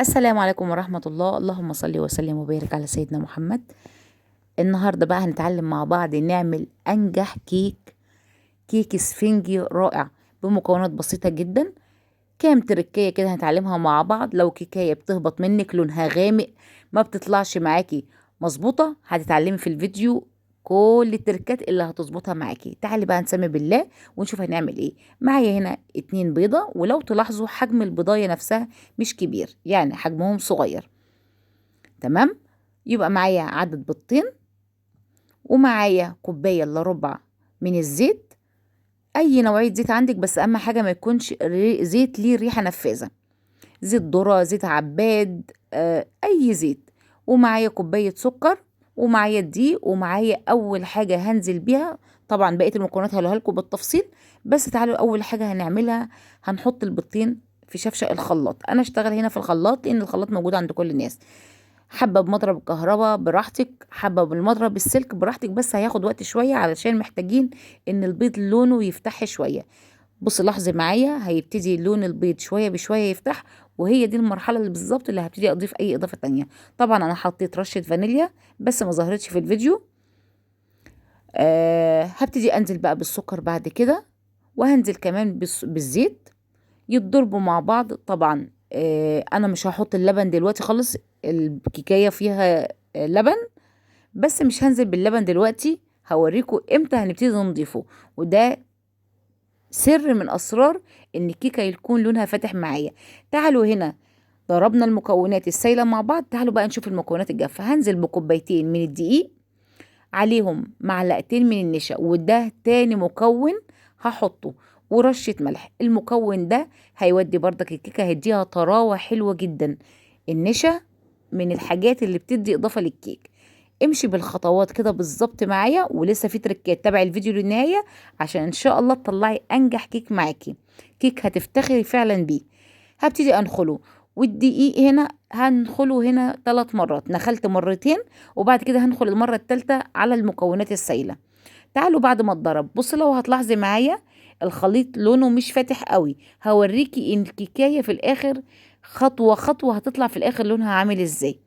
السلام عليكم ورحمة الله. اللهم صل وسلم وبارك على سيدنا محمد. النهاردة بقى هنتعلم مع بعض نعمل أنجح كيك اسفنجي رائع بمكونات بسيطة جدا. كام تركية كده هنتعلمها مع بعض. لو كيكاية بتهبط منك لونها غامق ما بتطلعش معاكي مظبوطة، هتتعلمي في الفيديو كل التركات اللي هتظبطها معاكي. تعالي بقى نسمي بالله ونشوف هنعمل ايه. معايا هنا 2 بيضة، ولو تلاحظوا حجم البيضاية نفسها مش كبير، يعني حجمهم صغير. تمام. يبقى معايا عدد بيضتين، ومعايا كوباية الا ربع من الزيت. اي نوعية زيت عندك، بس اهم حاجة ما يكونش زيت ليه ريحة نفاذة. زيت ذرة، زيت عباد، اي زيت. ومعايا كوباية سكر، ومعايا دقيق، ومعايا اول حاجة هنزل بيها. طبعا بقية المكونات هقولها لكم بالتفصيل، بس تعالوا اول حاجة هنعملها هنحط البيضتين في شفشق الخلاط. انا اشتغل هنا في الخلاط لان الخلاط موجود عند كل الناس. حابه بمضرب الكهرباء براحتك، حابه بالمضرب السلك براحتك، بس هياخد وقت شويه علشان محتاجين ان البيض لونه يفتح شويه. بص لاحظي معايا، هيبتدي لون البيض شويه بشويه يفتح، وهي دي المرحله اللي بالظبط اللي هبتدي اضيف اي اضافه تانية. طبعا انا حطيت رشه فانيليا بس ما ظهرتش في الفيديو. هبتدي انزل بقى بالسكر بعد كده، وهنزل كمان بالزيت يتضربوا مع بعض. طبعا انا مش هحط اللبن دلوقتي خالص، الكيكايه فيها لبن، بس مش هنزل باللبن دلوقتي. هوريكم امتى هنبتدي نضيفه، وده سر من اسرار ان الكيكه يكون لونها فاتح معايا. تعالوا هنا ضربنا المكونات السايله مع بعض، تعالوا بقى نشوف المكونات الجافه. هنزل بكوبايتين من الدقيق، عليهم معلقتين من النشا، وده تاني مكون هحطه، ورشة ملح. المكون ده هيودي برضك الكيكة، هيديها طراوة حلوة جدا. النشا من الحاجات اللي بتدي إضافة للكيك. امشي بالخطوات كده بالظبط معايا، ولسه في تركات. تابعي الفيديو للنهاية عشان ان شاء الله تطلعي انجح كيك معاكي، كيك هتفتخري فعلا بيه. هبتدي انخله، والدقيق هنا هنخله هنا 3 مرات. نخلت مرتين، وبعد كده هندخل المرة التالتة على المكونات السائلة. تعالوا بعد ما اتضرب، بص لو هتلاحظي معايا الخليط لونه مش فاتح قوي، هوريكي ان الكيكاية في الاخر خطوة خطوة هتطلع في الاخر لونها عامل ازاي.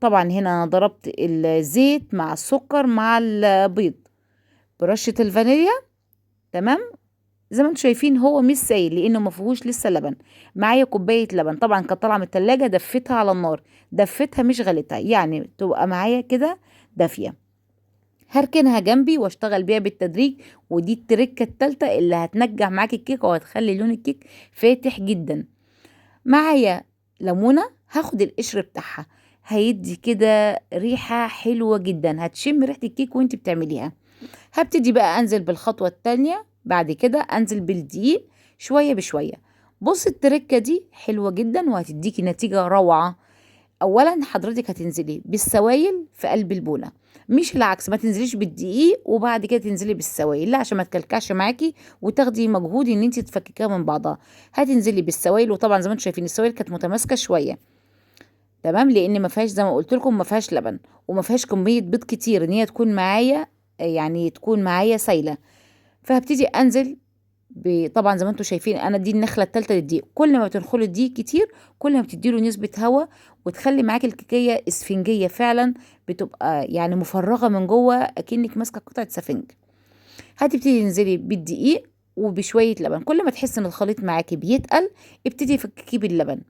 طبعا هنا انا ضربت الزيت مع السكر مع البيض برشة الفانيليا. تمام. زي ما انتم شايفين هو مش سايل لانه ما فيهوش لسه لبن. معايا كوبايه لبن، طبعا كانت طالعه من التلاجة، دفتها على النار، دفتها مش غليتها، يعني تبقى معايا كده دافيه. هركنها جنبي واشتغل بيها بالتدريج، ودي التركه التالتة اللي هتنجح معاكي الكيك وهتخلي لون الكيك فاتح جدا. معايا ليمونه، هاخد القشر بتاعها، هيدي كده ريحه حلوه جدا، هتشم ريحه الكيك وانت بتعمليها. هبتدي بقى انزل بالخطوة التانية، بعد كده انزل بالدقيق شوية بشوية. بص التركة دي حلوة جدا وهتديكي نتيجة روعة. اولا حضرتك هتنزلي بالسوائل في قلب البولة، مش العكس، ما تنزليش بالدقيق وبعد كده تنزلي بالسوائل، لا، عشان ما تكلكعش معاكي وتاخدي مجهود ان انت تفككيها من بعضها. هتنزلي بالسوائل، وطبعا زي ما انتم شايفين السوائل كانت متماسكة شوية. تمام، لان ما فيهاش زي ما قلت لكم ما فيهاش لبن، وما فيهاش كمية بيض كتير ان هي تكون معايا، يعني تكون معايا سايلة. فهبتدي انزل طبعا زي ما انتم شايفين انا دي النخله الثالثه للدقيق. كل ما بتدخلي الدقيق كتير كل ما بتديله نسبه هواء، وتخلي معاكي الكيكيه اسفنجيه فعلا، بتبقى يعني مفرغه من جوه اكنك ماسكه قطعه سفنج. هتبتدي تنزلي بالدقيق وبشويه لبن. كل ما تحسي ان الخليط معاكي بيتقل ابتدي فككيه باللبن.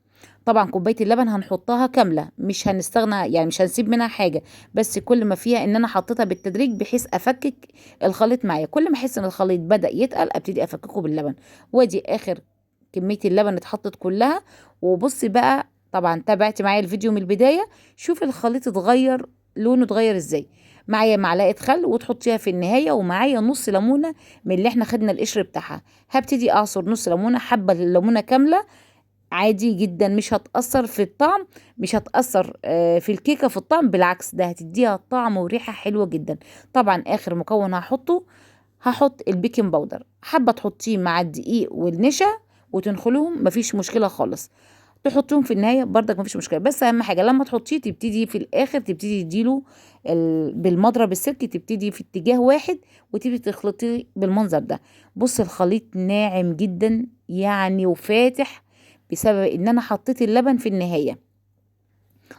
طبعا كوبايه اللبن هنحطها كامله، مش هنستغنى، يعني مش هنسيب منها حاجه، بس كل ما فيها ان انا حطيتها بالتدريج بحيث افكك الخليط معايا. كل ما احس ان الخليط بدا يتقل ابتدي افككه باللبن. وادي اخر كميه اللبن اتحطت كلها. وبصي بقى، طبعا تابعتي معايا الفيديو من البدايه، شوفي الخليط اتغير، لونه اتغير ازاي. معايا معلقه خل وتحطيها في النهايه، ومعايا نص ليمونه من اللي احنا خدنا القشر بتاعها. هبتدي اعصر نص ليمونه، حبه الليمونه كامله عادي جدا، مش هتأثر في الطعم، مش هتأثر في الكيكة في الطعم، بالعكس ده هتديها طعم وريحة حلوة جدا. طبعا آخر مكون هحطه، هحط البيكنج باودر. حابة تحطيه مع الدقيق والنشا وتنخلوهم مفيش مشكلة خالص، تحطيهم في النهاية برضك مفيش مشكلة، بس أهم حاجة لما تحطيه تبتدي في الآخر تبتدي تديله بالمضرب السلك، تبتدي في اتجاه واحد وتبتدي تخلطيه بالمنظر ده. بص الخليط ناعم جدا يعني وفاتح، بسبب ان انا حطيت اللبن في النهاية.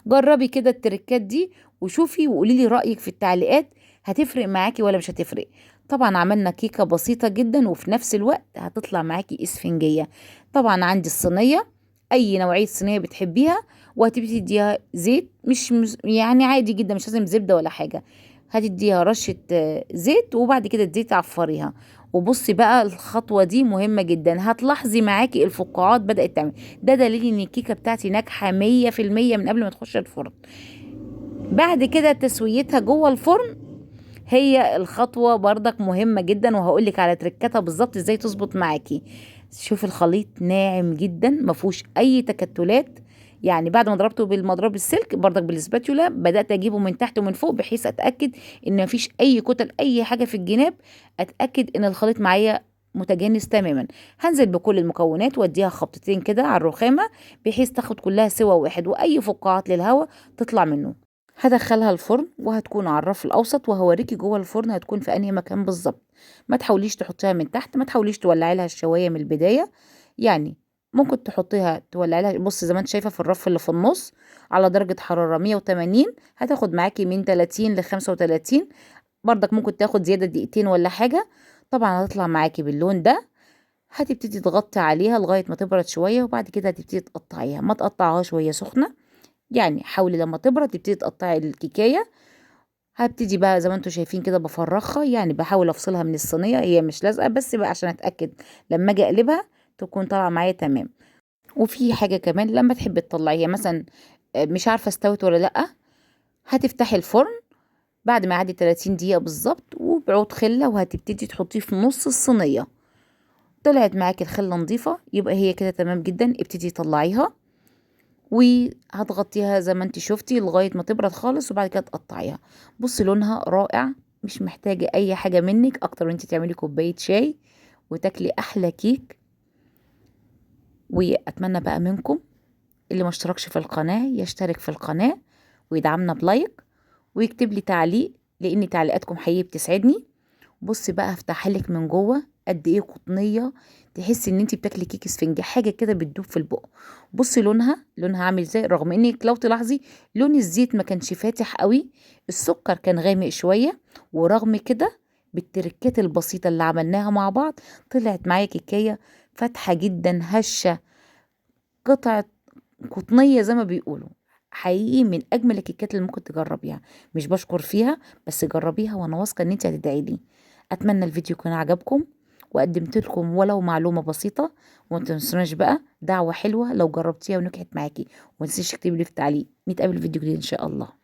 جربي كده التركات دي وشوفي وقولي لي رأيك في التعليقات، هتفرق معاكي ولا مش هتفرق. طبعا عملنا كيكة بسيطة جدا وفي نفس الوقت هتطلع معاكي اسفنجية. طبعا عندي الصينية، اي نوعية صينية بتحبيها، وهتبتدي تديها زيت، مش يعني عادي جدا، مش لازم زبدة ولا حاجة. هتديها رشة زيت، وبعد كده تزيت تعفريها. وبصي بقى الخطوة دي مهمة جدا، هتلاحظي معاكي الفقاعات بدأت تعمل. ده دليل ان الكيكة بتاعتي ناجحة 100% من قبل ما تخش الفرن. بعد كده تسويتها جوه الفرن هي الخطوة برضك مهمة جدا، وهقولك على تركاتها بالظبط ازاي تظبط معاكي. شوف الخليط ناعم جدا مفهوش اي تكتلات. يعني بعد ما ضربته بالمضرب السلك برضك بالسباتيولا بدأت اجيبه من تحت ومن فوق بحيث اتأكد ان مفيش اي كتل اي حاجة في الجناب. اتأكد ان الخليط معايا متجانس تماما. هنزل بكل المكونات واديها خبطتين كده على الرخامة بحيث تاخد كلها سوا واحد، واي فقاعات للهواء تطلع منه. هدخلها الفرن وهتكون على الرف الاوسط، وهوريكي جوه الفرن هتكون في انهي مكان بالظبط. ما تحاوليش تحطيها من تحت، ما تحاوليش تولعي لها الشوايه من البدايه. يعني ممكن تحطيها تولعي لها، بص زي ما انت شايفه في الرف اللي في النص على درجه حراره 180. هتاخد معاكي من 30 ل 35. برضك ممكن تاخد زياده دقيقتين ولا حاجه. طبعا هتطلع معاكي باللون ده. هتبتدي تغطي عليها لغايه ما تبرد شويه، وبعد كده هتبتدي تقطعيها، ما تقطعهاش وهي سخنه. يعني حاولي لما تبرد تبتدي تقطعي الكيكايه. هبتدي بقى زي ما انتم شايفين كده بفرخها، يعني بحاول افصلها من الصينيه، هي مش لازقه بس بقى عشان اتاكد لما اجي اقلبها تكون طالعه معايا تمام. وفي حاجه كمان لما تحبي تطلعيها مثلا مش عارفه استوت ولا لا، هتفتحي الفرن بعد ما يعدي 30 دقيقه بالظبط وبعود خله، وهتبتدي تحطيه في نص الصينيه. طلعت معاكي الخله نظيفه يبقى هي كده تمام جدا. ابتدي طلعيها وهتغطيها زي ما انت شفتي لغاية ما تبرد خالص، وبعد كده تقطعيها. بصي لونها رائع، مش محتاجة اي حاجة منك اكتر من انت تعملي كوباية شاي وتاكلي احلى كيك. واتمنى بقى منكم اللي ما اشتركش في القناة يشترك في القناة ويدعمنا بلايك ويكتب لي تعليق، لان تعليقاتكم حقيقي بتسعدني. بصي بقى هفتحها لك من جوه قد ايه قطنيه، تحسي ان انت بتاكلي كيك اسفنجي، حاجه كده بتدوب في البق. بصي لونها عامل ازاي، رغم انك لو تلاحظي لون الزيت ما كانش فاتح قوي، السكر كان غامق شويه. ورغم كده بالتركات البسيطه اللي عملناها مع بعض طلعت معايا كيكايه فاتحه جدا هشه، قطعه قطنيه زي ما بيقولوا. حقيقي من اجمل الكيكات اللي ممكن تجربيها. مش بشكر فيها بس جربيها وانا واثقه ان انت هتدعي لي. اتمنى الفيديو يكون عجبكم وقدمت لكم ولو معلومه بسيطه. وما تنسوناش بقى دعوه حلوه لو جربتيها ونجحت معاكي، وما تنسيش تكتبي لي في تعليق. نتقابل في فيديو جديد ان شاء الله.